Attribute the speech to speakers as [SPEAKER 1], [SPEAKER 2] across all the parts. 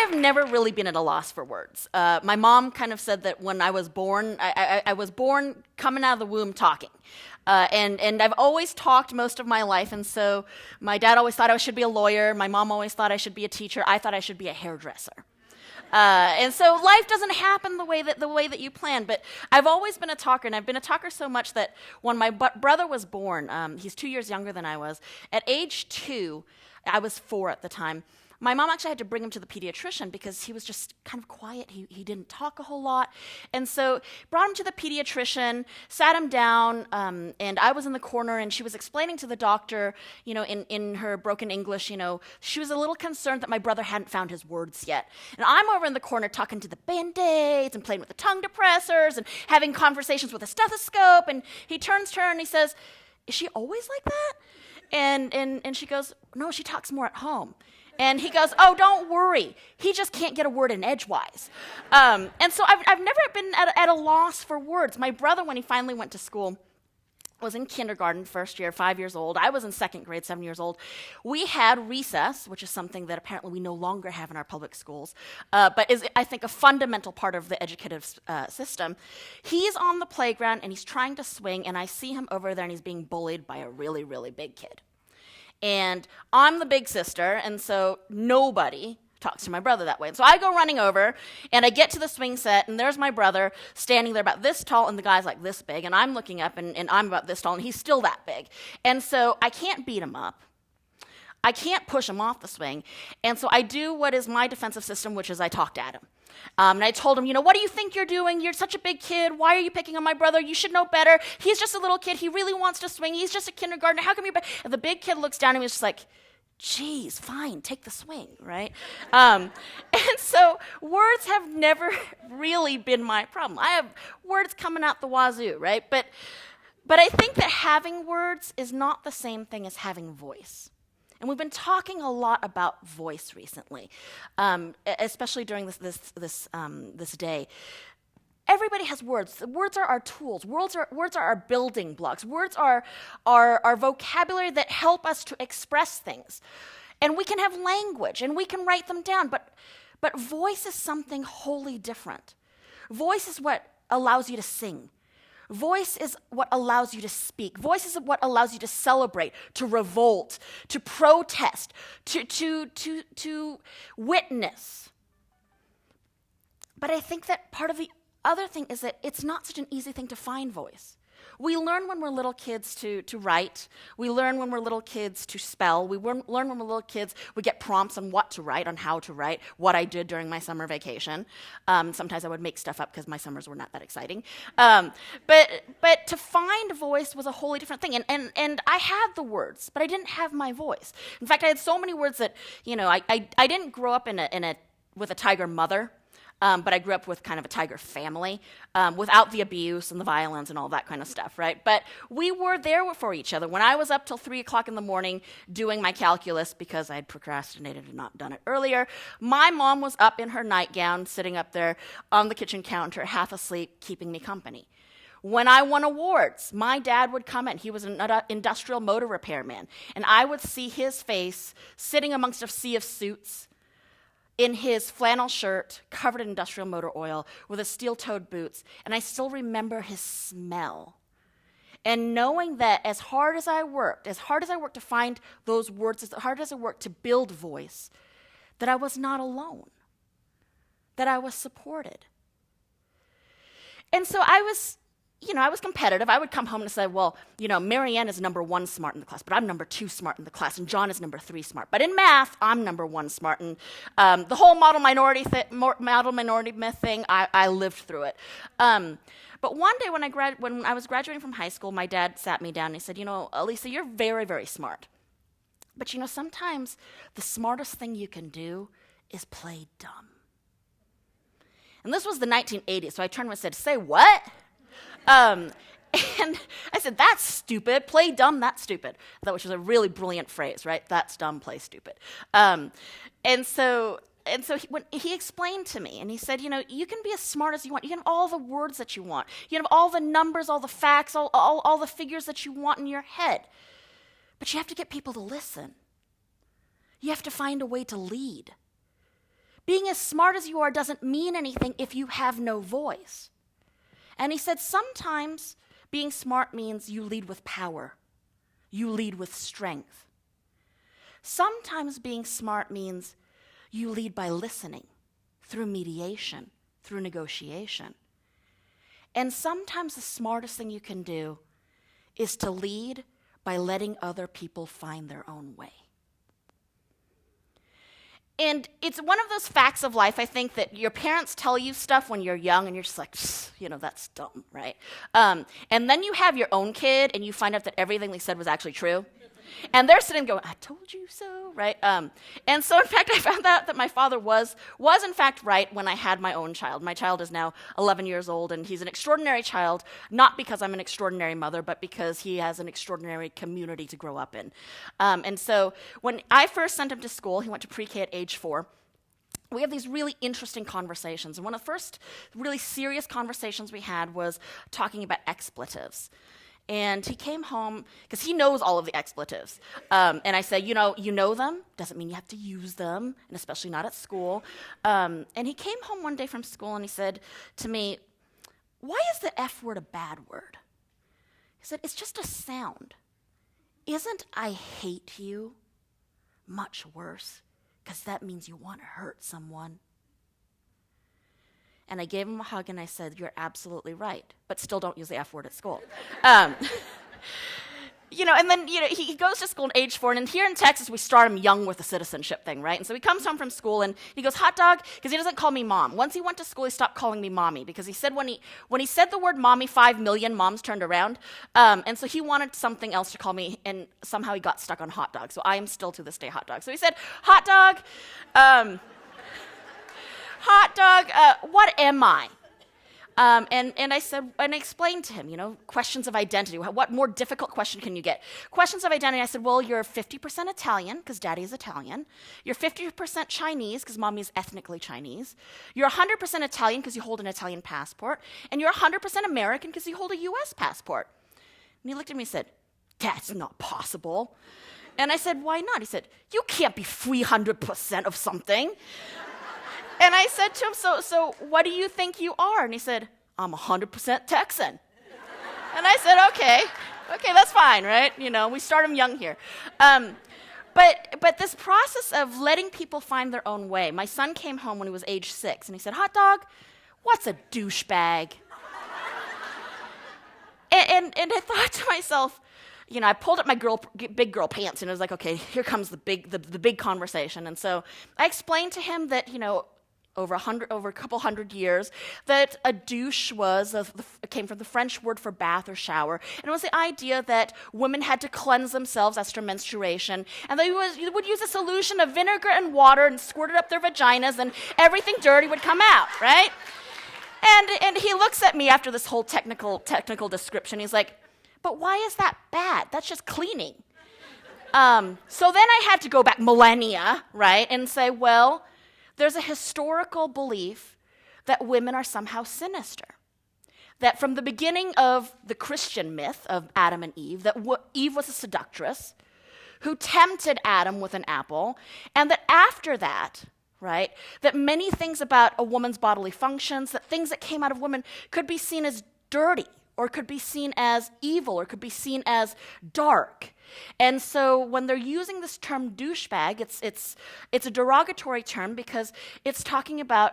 [SPEAKER 1] have never really been at a loss for words. My mom kind of said that when I was born, I was born coming out of the womb talking. And I've always talked most of my life, and so my dad always thought I should be a lawyer. My mom always thought I should be a teacher. I thought I should be a hairdresser. And so life doesn't happen the way that you plan. But I've always been a talker, and I've been a talker so much that when my brother was born, he's 2 years younger than I was. At age 2, I was 4 at the time. My mom actually had to bring him to the pediatrician because he was just kind of quiet. He didn't talk a whole lot. And so brought him to the pediatrician, sat him down, and I was in the corner, and she was explaining to the doctor, in her broken English, she was a little concerned that my brother hadn't found his words yet. And I'm over in the corner talking to the Band-Aids and playing with the tongue depressors and having conversations with a stethoscope. And he turns to her and he says, "Is she always like that?" And she goes, "No, she talks more at home." And he goes, "Oh, don't worry. He just can't get a word in edgewise." And so I've never been at a loss for words. My brother, when he finally went to school, was in kindergarten, first year, 5 years old. I was in second grade, 7 years old. We had recess, which is something that apparently we no longer have in our public schools, but is, I think, a fundamental part of the educative system. He's on the playground, and he's trying to swing, and I see him over there, and he's being bullied by a really, really big kid. And I'm the big sister, and so nobody talks to my brother that way. And so I go running over, and I get to the swing set, and there's my brother standing there about this tall, and the guy's like this big, and I'm looking up, and I'm about this tall, and he's still that big. And so I can't beat him up. I can't push him off the swing. And so I do what is my defensive system, which is I talked at him. And I told him, "What do you think you're doing? You're such a big kid. Why are you picking on my brother? You should know better. He's just a little kid. He really wants to swing. He's just a kindergartner. How come you're..." And the big kid looks down and he's just like, "Geez, fine, take the swing," right? And so words have never really been my problem. I have words coming out the wazoo, right? But I think that having words is not the same thing as having voice. And we've been talking a lot about voice recently, especially during this day. Everybody has words. Words are our tools. Words are our building blocks. Words are our vocabulary that help us to express things. And we can have language, and we can write them down, but voice is something wholly different. Voice is what allows you to sing. Voice is what allows you to speak. Voice is what allows you to celebrate, to revolt, to protest, to witness. But I think that part of the other thing is that it's not such an easy thing to find voice. We learn when we're little kids to write. We learn when we're little kids to spell. We learn when we're little kids, we get prompts on what to write, on how to write, what I did during my summer vacation. Sometimes I would make stuff up because my summers were not that exciting. But to find voice was a wholly different thing. And I had the words, but I didn't have my voice. In fact, I had so many words that, I didn't grow up with a tiger mother. But I grew up with kind of a tiger family, without the abuse and the violence and all that kind of stuff, right? But we were there for each other. When I was up till 3 o'clock in the morning doing my calculus because I had procrastinated and not done it earlier, my mom was up in her nightgown, sitting up there on the kitchen counter, half asleep, keeping me company. When I won awards, my dad would come in. He was an industrial motor repairman, and I would see his face sitting amongst a sea of suits, in his flannel shirt, covered in industrial motor oil, with his steel-toed boots, and I still remember his smell. And knowing that as hard as I worked to find those words, as hard as I worked to build voice, that I was not alone, that I was supported. And so I was competitive. I would come home and say, "Well, Marianne is number 1 smart in the class, but I'm number 2 smart in the class, and John is number 3 smart. But in math, I'm number 1 smart." And the whole model minority myth thing, I lived through it. But one day when I was graduating from high school, my dad sat me down and he said, "Aliza, you're very, very smart. But sometimes the smartest thing you can do is play dumb." And this was the 1980s, so I turned and said, "Say what?" And I said, "That's stupid. Play dumb, that's stupid." Which was a really brilliant phrase, right? That's dumb, play stupid. And so when he explained to me, and he said, you can be as smart as you want. You can have all the words that you want. You can have all the numbers, all the facts, all the figures that you want in your head. But you have to get people to listen. You have to find a way to lead. Being as smart as you are doesn't mean anything if you have no voice. And he said, sometimes being smart means you lead with power. You lead with strength. Sometimes being smart means you lead by listening, through mediation, through negotiation. And sometimes the smartest thing you can do is to lead by letting other people find their own way. And it's one of those facts of life, I think, that your parents tell you stuff when you're young and you're just like, that's dumb, right? And then you have your own kid and you find out that everything they said was actually true. And they're sitting going, I told you so, right? And so, in fact, I found out that my father was in fact right when I had my own child. My child is now 11 years old, and he's an extraordinary child, not because I'm an extraordinary mother, but because he has an extraordinary community to grow up in. And so when I first sent him to school, he went to pre-K at age 4. We have these really interesting conversations. And one of the first really serious conversations we had was talking about expletives. And he came home, because he knows all of the expletives. And I said, you know them, doesn't mean you have to use them, and especially not at school. And he came home one day from school and he said to me, why is the F word a bad word? He said, it's just a sound. Isn't I hate you much worse? Because that means you want to hurt someone. And I gave him a hug and I said, you're absolutely right, but still don't use the F word at school. And then he goes to school at age 4, and here in Texas, we start him young with the citizenship thing, right? And so he comes home from school and he goes, hot dog, because he doesn't call me mom. Once he went to school, he stopped calling me mommy, because he said when he said the word mommy, 5 million moms turned around. And so he wanted something else to call me, and somehow he got stuck on hot dog. So I am still to this day hot dog. So he said, hot dog, hot dog, what am I? And I said, and I explained to him, questions of identity. What more difficult question can you get? Questions of identity. I said, well, you're 50% Italian, because daddy is Italian. You're 50% Chinese, because mommy is ethnically Chinese. You're 100% Italian, because you hold an Italian passport. And you're 100% American, because you hold a U.S. passport. And he looked at me and said, that's not possible. And I said, why not? He said, you can't be 300% of something. And I said to him, so what do you think you are? And he said, I'm 100% Texan. And I said, okay, that's fine, right? We start them young here. But this process of letting people find their own way. My son came home when he was age 6, and he said, hot dog, what's a douchebag? and I thought to myself, I pulled up my big girl pants, and it was like, okay, here comes the big conversation. And so I explained to him that, over a couple hundred years, that a douche came from the French word for bath or shower, and it was the idea that women had to cleanse themselves after menstruation, and they would use a solution of vinegar and water and squirt it up their vaginas, and everything dirty would come out, right? And he looks at me after this whole technical description. He's like, but why is that bad? That's just cleaning. So then I had to go back millennia, right, and say, well, there's a historical belief that women are somehow sinister. That from the beginning of the Christian myth of Adam and Eve, that Eve was a seductress who tempted Adam with an apple, and that after that, right, that many things about a woman's bodily functions, that things that came out of women could be seen as dirty, or could be seen as evil, or could be seen as dark. And so when they're using this term douchebag, it's a derogatory term because it's talking about,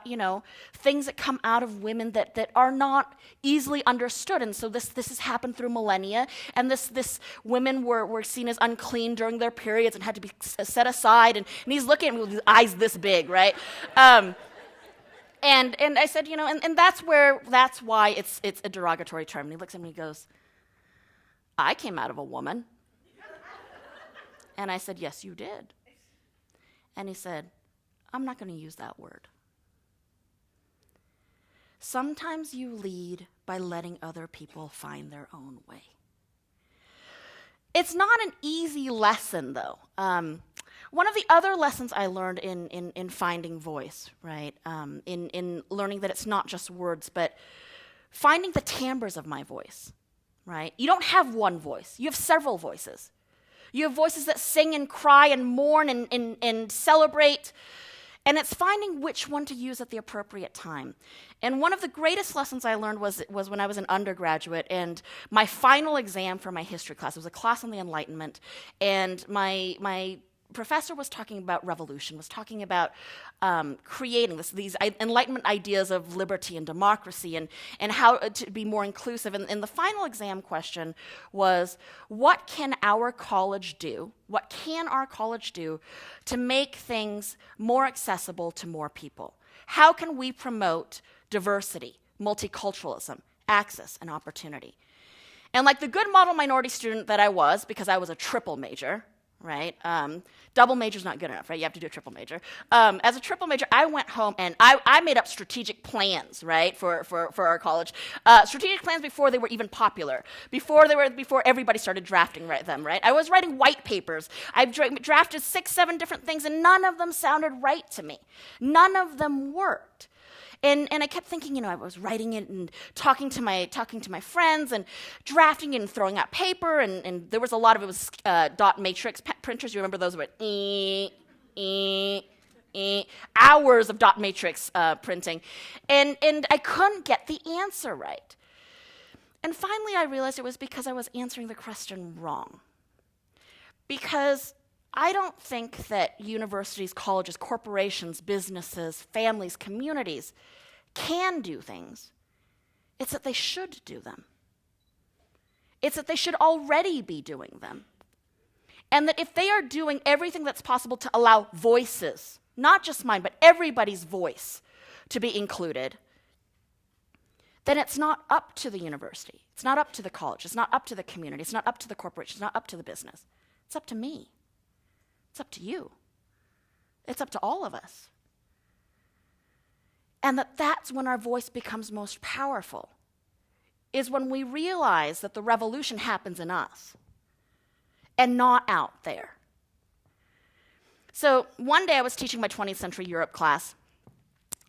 [SPEAKER 1] things that come out of women that are not easily understood. And so this has happened through millennia, and this women were seen as unclean during their periods and had to be set aside. And he's looking at me with his eyes this big, right? And I said, and that's why it's a derogatory term. And he looks at me and he goes, I came out of a woman. And I said, yes, you did. And he said, I'm not going to use that word. Sometimes you lead by letting other people find their own way. It's not an easy lesson, though. One of the other lessons I learned in finding voice, right, in learning that it's not just words, but finding the timbres of my voice, right? You don't have one voice. You have several voices. You have voices that sing and cry and mourn and celebrate. And it's finding which one to use at the appropriate time. And one of the greatest lessons I learned was when I was an undergraduate, and my final exam for my history class, it was a class on the Enlightenment, and my professor was talking about revolution, was talking about creating these Enlightenment ideas of liberty and democracy and how to be more inclusive. And the final exam question was, what can our college do? What can our college do to make things more accessible to more people? How can we promote diversity, multiculturalism, access, and opportunity? And like the good model minority student that I was, because I was a triple major, right? Double major's not good enough, right? You have to do a triple major. As a triple major, I went home and I made up strategic plans, right, for our college. Strategic plans before they were even popular, before everybody started drafting them, right? I was writing white papers. I drafted 6, 7 different things, and none of them sounded right to me. None of them worked. And I kept thinking, I was writing it and talking to my friends and drafting it and throwing out paper, and there was a lot of it was dot matrix printers. You remember those were hours of dot matrix printing, and I couldn't get the answer right. And finally, I realized it was because I was answering the question wrong. Because I don't think that universities, colleges, corporations, businesses, families, communities can do things. It's that they should do them. It's that they should already be doing them. And that if they are doing everything that's possible to allow voices, not just mine, but everybody's voice to be included, then it's not up to the university. It's not up to the college. It's not up to the community. It's not up to the corporation. It's not up to the business. It's up to me. It's up to you. It's up to all of us. And that's when our voice becomes most powerful, is when we realize that the revolution happens in us and not out there. So one day I was teaching my 20th century Europe class,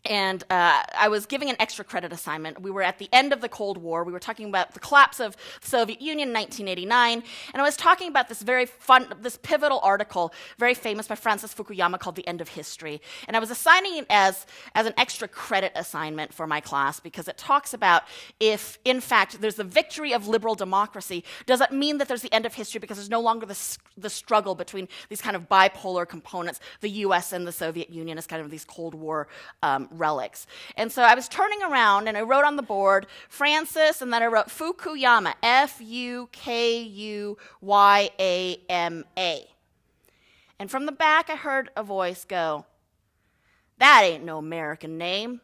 [SPEAKER 1] and I was giving an extra credit assignment. We were at the end of the Cold War. We were talking about the collapse of the Soviet Union in 1989. And I was talking about this this pivotal article, very famous by Francis Fukuyama, called The End of History. And I was assigning it as an extra credit assignment for my class because it talks about if, in fact, there's the victory of liberal democracy, does it mean that there's the end of history because there's no longer the struggle between these kind of bipolar components, the US and the Soviet Union as kind of these Cold War relics. And so I was turning around and I wrote on the board Francis, and then I wrote Fukuyama, Fukuyama. And from the back I heard a voice go, "That ain't no American name."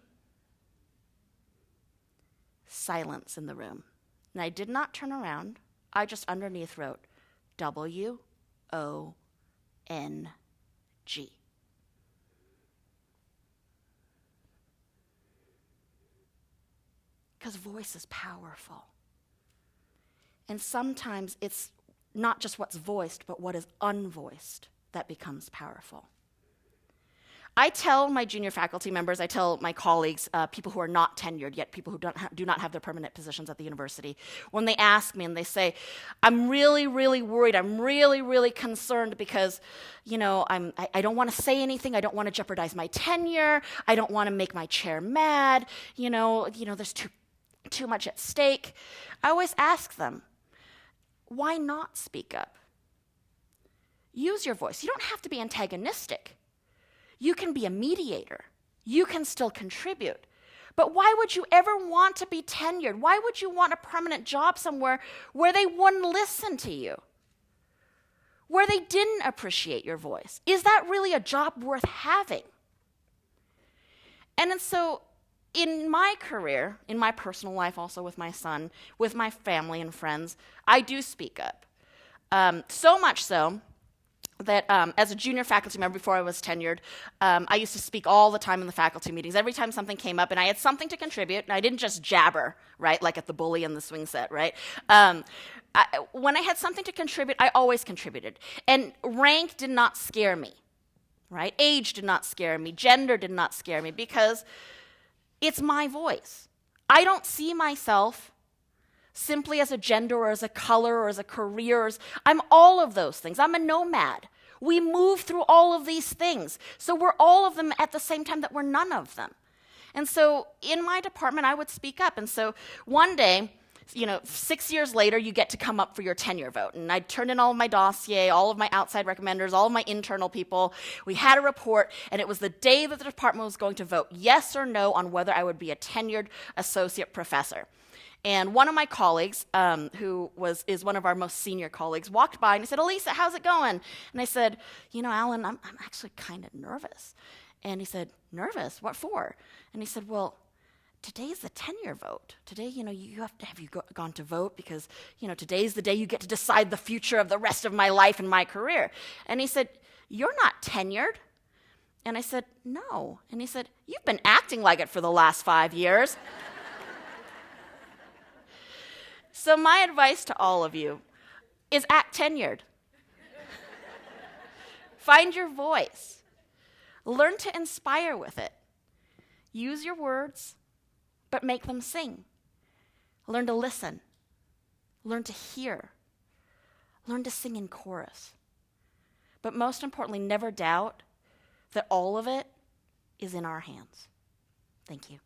[SPEAKER 1] Silence in the room. And I did not turn around. I just underneath wrote WONG. Because voice is powerful. And sometimes it's not just what's voiced, but what is unvoiced that becomes powerful. I tell my junior faculty members, I tell my colleagues, people who are not tenured yet, people who do not have their permanent positions at the university, when they ask me and they say, "I'm really, really worried, I'm really, really concerned because, I don't want to say anything, I don't want to jeopardize my tenure, I don't want to make my chair mad, there's too much at stake." I always ask them, why not speak up? Use your voice. You don't have to be antagonistic. You can be a mediator. You can still contribute. But why would you ever want to be tenured? Why would you want a permanent job somewhere where they wouldn't listen to you? Where they didn't appreciate your voice? Is that really a job worth having? And so in my career, in my personal life, also with my son, with my family and friends, I do speak up. So much so that as a junior faculty member before I was tenured, I used to speak all the time in the faculty meetings. Every time something came up and I had something to contribute, and I didn't just jabber, right, like at the Bully and the Swing Set, right? When I had something to contribute, I always contributed. And rank did not scare me, right? Age did not scare me. Gender did not scare me because it's my voice. I don't see myself simply as a gender or as a color or as a career. I'm all of those things. I'm a nomad. We move through all of these things. So we're all of them at the same time that we're none of them. And so in my department, I would speak up. And so one day, 6 years later, you get to come up for your tenure vote. And I turned in all of my dossier, all of my outside recommenders, all of my internal people. We had a report, and it was the day that the department was going to vote yes or no on whether I would be a tenured associate professor. And one of my colleagues, who is one of our most senior colleagues, walked by and he said, "Aliza, how's it going?" And I said, "Alan, I'm actually kind of nervous." And he said, "Nervous? What for?" And he said, "Well, today's the tenure vote. Today, you have you gone to vote because, today's the day you get to decide the future of the rest of my life and my career." And he said, "You're not tenured." And I said, "No." And he said, "You've been acting like it for the last 5 years." So my advice to all of you is act tenured. Find your voice. Learn to inspire with it. Use your words, but make them sing. Learn to listen. Learn to hear. Learn to sing in chorus. But most importantly, never doubt that all of it is in our hands. Thank you.